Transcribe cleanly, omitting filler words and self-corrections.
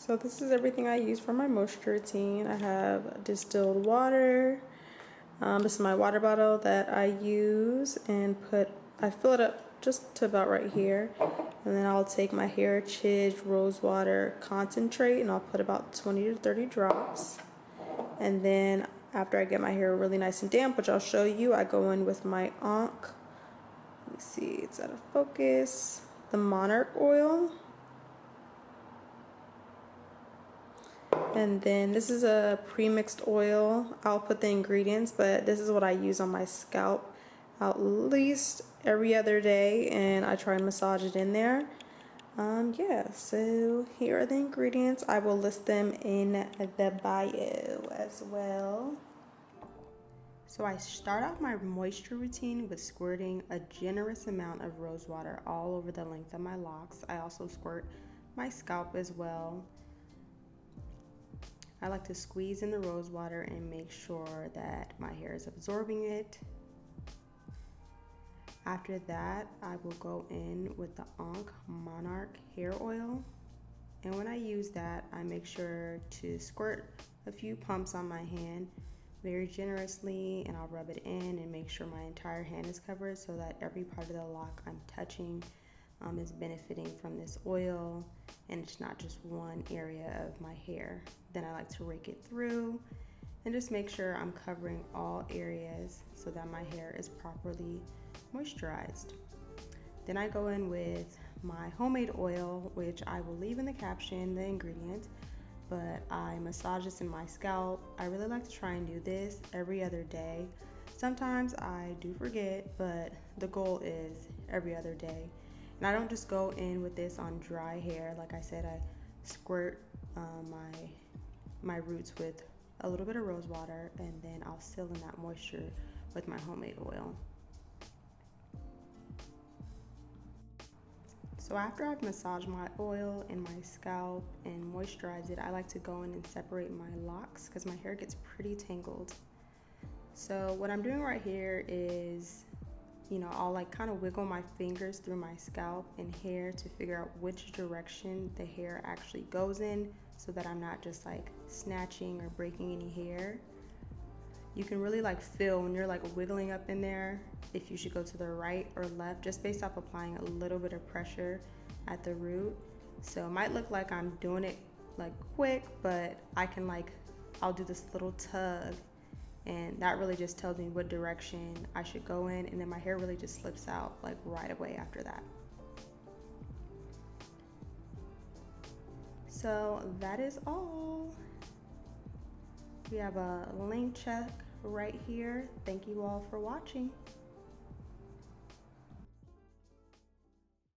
So this is everything I use for my moisture routine. I have distilled water. This is my water bottle that I use and I fill it up just to about right here. And then I'll take my Heritage Rose Water concentrate and I'll put about 20 to 30 drops. And then after I get my hair really nice and damp, which I'll show you, I go in with my Ankh. Let me see, it's out of focus. The Monarch oil. And then this is a pre-mixed oil. I'll put the ingredients, but this is what I use on my scalp at least every other day, and I try and massage it in there. Yeah, so here are the ingredients. I will list them in the bio as well. So I start off my moisture routine with squirting a generous amount of rose water all over the length of my locks. I also squirt my scalp as well. I like to squeeze in the rose water and make sure that my hair is absorbing it. After that, I will go in with the Ankh Monarch hair oil. And when I use that, I make sure to squirt a few pumps on my hand very generously, and I'll rub it in and make sure my entire hand is covered so that every part of the lock I'm touching is benefiting from this oil, and it's not just one area of my hair. Then I like to rake it through and just make sure I'm covering all areas so that my hair is properly moisturized. Then I go in with my homemade oil, which I will leave in the caption, the ingredient, but I massage this in my scalp. I really like to try and do this every other day. Sometimes I do forget, but the goal is every other day. And I don't just go in with this on dry hair. Like I said, I squirt my roots with a little bit of rose water, and then I'll seal in that moisture with my homemade oil. So after I've massaged my oil in my scalp and moisturized it, I like to go in and separate my locks because my hair gets pretty tangled. So what I'm doing right here is, I'll like kind of wiggle my fingers through my scalp and hair to figure out which direction the hair actually goes in so that I'm not just like snatching or breaking any hair. You can really like feel when you're like wiggling up in there if you should go to the right or left, just based off applying a little bit of pressure at the root. So it might look like I'm doing it like quick, but I'll do this little tug, and that really just tells me what direction I should go in, and then my hair really just slips out like right away after that. So that is all. We have a link check right here. Thank you all for watching.